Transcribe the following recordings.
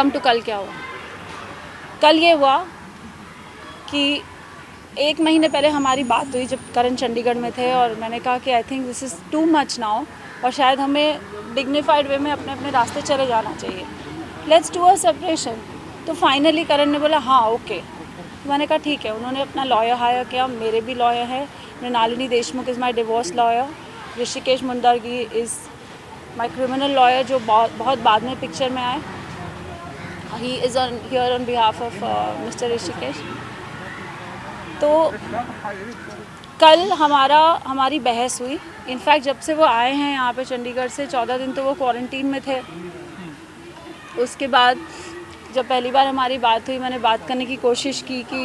Come to कल क्या हुआ। कल ये हुआ कि 1 महीने पहले हमारी बात हुई जब करण चंडीगढ़ में थे, और मैंने कहा कि I think this is too much now, और शायद हमें डिग्निफाइड वे में अपने अपने रास्ते चले जाना चाहिए, लेट्स डू अ सेपरेशन। तो फाइनली करण ने बोला हाँ ओके। तो मैंने कहा ठीक है। उन्होंने अपना लॉयर हायर किया, मेरे भी लॉयर है, Mrinalini Deshmukh is my divorce lawyer, Rishikesh Mundargi is my criminal lawyer जो बहुत बाद में पिक्चर में आए। He is on here on behalf of mister Rishikesh. तो कल हमारी बहस हुई। इनफैक्ट जब से वो आए हैं यहाँ पे चंडीगढ़ से 14 दिन तो वो क्वारंटीन में थे। उसके बाद जब पहली बार हमारी बात हुई, मैंने बात करने की कोशिश की कि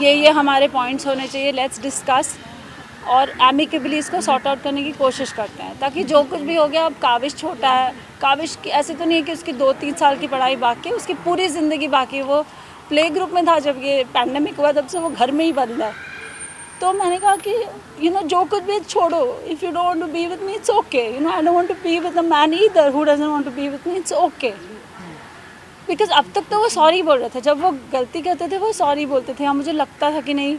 ये हमारे पॉइंट्स होने चाहिए, लेट्स डिस्कस और एमिकेबली इसको सॉर्ट आउट करने की कोशिश करते हैं, ताकि जो कुछ भी हो गया। अब काविश छोटा है, काविश की ऐसे तो नहीं है कि उसकी 2-3 साल की पढ़ाई बाकी है, उसकी पूरी ज़िंदगी बाकी है। वो प्ले ग्रुप में था जब ये पैंडेमिक हुआ, तब से वो घर में ही बंद है। तो मैंने कहा कि जो कुछ भी छोड़ो, if you don't want to be with me it's okay, I don't want to be with a man either who doesn't want to be with me, it's okay. Because अब तक तो वो सॉरी बोल रहे थे, जब वो गलती करते थे वो सॉरी बोलते थे। हाँ, मुझे लगता था कि नहीं,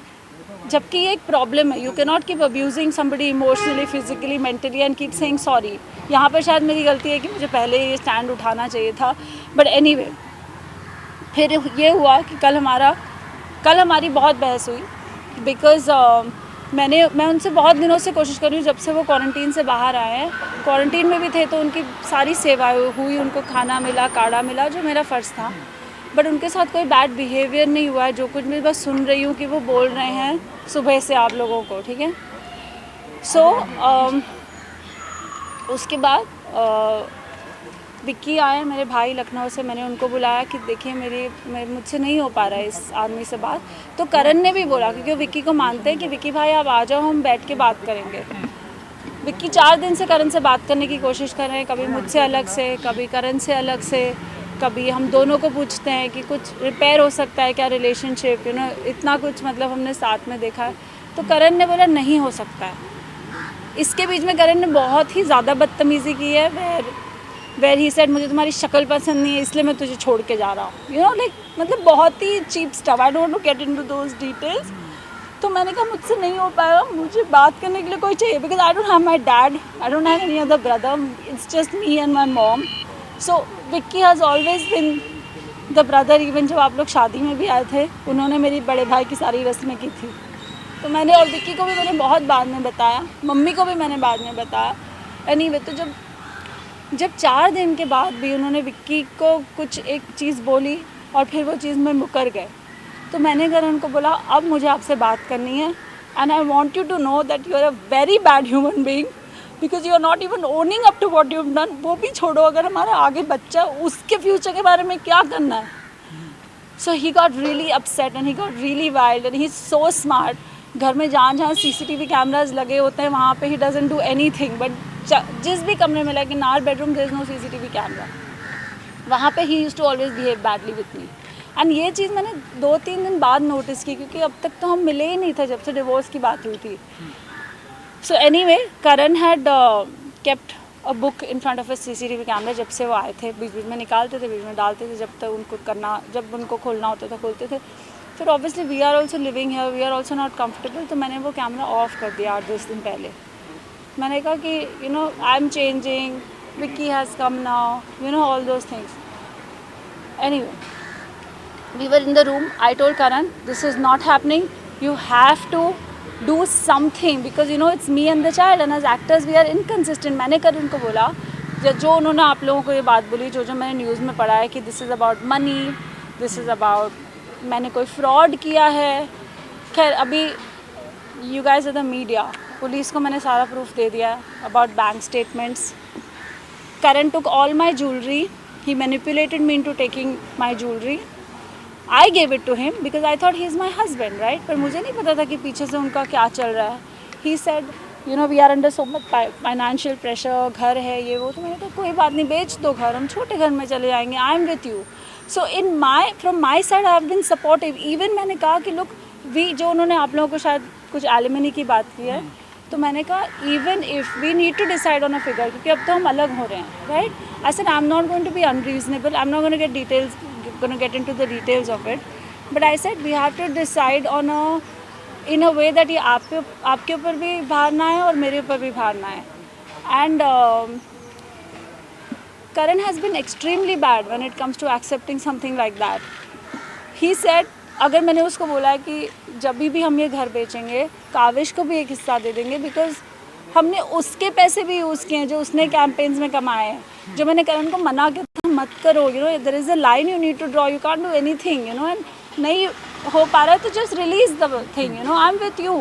जबकि ये एक प्रॉब्लम है। You can not keep abusing somebody emotionally, physically, mentally and keep saying sorry. यहाँ पर शायद मेरी गलती है कि मुझे पहले ये स्टैंड उठाना चाहिए था, बट एनीवे फिर ये हुआ कि कल हमारी बहुत बहस हुई। बिकॉज़ मैं उनसे बहुत दिनों से कोशिश कर रही हूँ, जब से वो क्वारंटीन से बाहर आए हैं। क्वारंटीन में भी थे तो उनकी सारी सेवाएं हुई, उनको खाना मिला, काढ़ा मिला, जो मेरा फ़र्ज़ था। बट उनके साथ कोई बैड बिहेवियर नहीं हुआ है। जो कुछ मैं बस सुन रही हूँ कि वो बोल रहे हैं सुबह से आप लोगों को, ठीक है। सो उसके बाद विक्की आए, मेरे भाई लखनऊ से। मैंने उनको बुलाया कि देखिए मुझसे नहीं हो पा रहा है इस आदमी से बात। तो करण ने भी बोला, क्योंकि वो विक्की को मानते हैं, कि विक्की भाई आप आ जाओ, हम बैठ के बात करेंगे। विक्की 4 दिन से करण से बात करने की कोशिश कर रहे हैं, कभी मुझसे अलग से, कभी करण से अलग से, कभी हम दोनों को पूछते हैं कि कुछ रिपेयर हो सकता है क्या रिलेशनशिप, इतना कुछ मतलब हमने साथ में देखा है। तो करण ने बोला नहीं हो सकता है। इसके बीच में करण ने बहुत ही ज़्यादा बदतमीज़ी की है, वेर ही सेड मुझे तुम्हारी शक्ल पसंद नहीं है इसलिए मैं तुझे छोड़ के जा रहा हूँ, मतलब बहुत ही cheap stuff. I don't know get into those details. तो मैंने कहा मुझसे नहीं हो पाएगा, मुझे बात करने के लिए कोई चाहिए, because I don't have my dad, I don't have any other brother, it's just me and my mom. So Vicky has always been the brother. Even जब आप लोग शादी में भी आए थे, उन्होंने मेरी बड़े भाई की सारी रस्में की थी। तो मैंने, और विक्की को भी मैंने बहुत बाद में बताया, मम्मी को भी मैंने बाद में बताया। एनीवे, तो जब 4 दिन के बाद भी उन्होंने विक्की को कुछ एक चीज़ बोली और फिर वो चीज़ में मुकर गए, तो मैंने करण को बोला अब मुझे आपसे बात करनी है, and I want you to know that you are a very bad human being, because you are not even owning up to what you have done. वो भी छोड़ो, अगर हमारा आगे बच्चा, उसके फ्यूचर के बारे में क्या करना है। So he got really upset and he got really wild and he is so smart. घर में जहाँ CCTV कैमराज लगे होते हैं वहाँ पे he doesn't do anything, but जिस भी कमरे में, like in our bedroom there is no CCTV camera, वहाँ पे he used to always behave badly with me. And ये चीज़ मैंने 2-3 दिन बाद नोटिस की, क्योंकि अब तक तो हम मिले ही नहीं थे जब से डिवोर्स की बात हुई थी। So anyway, Karan had kept a book in front of a CCTV camera. जब से वो आए थे, बीच बीच में निकालते थे, बीच में डालते थे, जब उनको खोलना होता था खोलते थे। फिर obviously we are also living here, we are also not comfortable, तो मैंने वो कैमरा ऑफ कर दिया 8-10 दिन पहले। मैंने कहा कि I am changing, Vicky has come now, all those things. Anyway, we were in the room, I told Karan this is not happening, you have to do something, because it's me and the child, and as actors we are inconsistent. मैंने करण को बोला, जो उन्होंने आप लोगों को ये बात बोली, जो मैंने न्यूज़ में पढ़ा है कि this is about money, this is about मैंने कोई फ्रॉड किया है। खैर, अभी you guys are the media, police को मैंने सारा प्रूफ दे दिया about bank statements. Karan took all my jewellery, he manipulated me into taking my jewellery. I gave it to him because I thought he is my husband, right. पर मुझे नहीं पता था कि पीछे से उनका क्या चल रहा है। He said we are under so much financial pressure, घर है ये वो। तो मैंने कहा कोई बात नहीं, बेच दो घर, हम छोटे घर में चले जाएंगे, I am with you. So from my side I have been supportive. Even मैंने कहा कि लुक, जो उन्होंने आप लोगों को शायद कुछ एलिमनी की बात की है, तो मैंने कहा even if we need to decide on a figure, क्योंकि अब तो हम अलग हो रहे हैं, right. I said I am not going to be unreasonable, I am not going to get into the details of it, but I said we have to decide on a in a way that ये आपके ऊपर भी भार ना है और मेरे ऊपर भी भार ना है। And Karan has been extremely bad when it comes to accepting something like that. He said, अगर मैंने उसको बोला है कि जब भी हम ये घर बेचेंगे काविश को भी एक हिस्सा दे देंगे, बिकॉज हमने उसके पैसे भी यूज़ किए हैं जो उसने कैंपेन्स में कमाए हैं। जो मैंने करण को मना किया था मत करो, you know there is a line you need to draw, you can't do anything, you know, and नहीं हो पा रहा है तो just release the thing, you know, I am with you.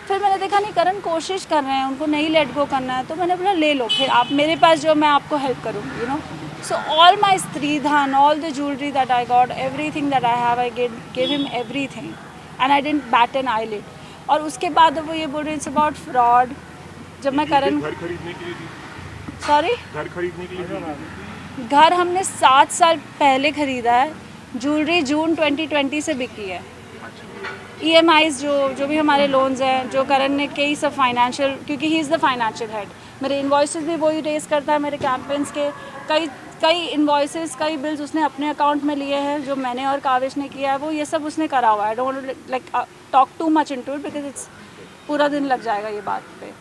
फिर मैंने देखा नहीं करण कोशिश कर रहे हैं, उनको नहीं लेट गो करना है, तो मैंने बोला ले लो फिर आप मेरे पास जो, मैं आपको हेल्प करूँगी, you know. So all my स्त्री धन, all the jewellery that I got, everything that I have, I gave him everything and I didn't bat an eyelid. और उसके बाद वो ये बोल रहे इट्स अबाउट फ्रॉड। जब मैं करण घर खरीदने के लिए सॉरी घर खरीदने के लिए घर हमने 7 साल पहले ख़रीदा है, ज्वेलरी जून 2020 से बिकी है। EMIs जो भी हमारे लोन्स हैं, जो करण ने कई सब फाइनेंशियल, क्योंकि he is the financial head, मेरे इन्वॉइसेस भी वही रेस करता है, मेरे कैंपेन्स के कई इन्वॉइसेस, कई बिल्स उसने अपने अकाउंट में लिए हैं जो मैंने और काविश ने किया है, वो ये सब उसने करा हुआ है। I don't like talk too much into it because it's पूरा दिन लग जाएगा ये बात पे।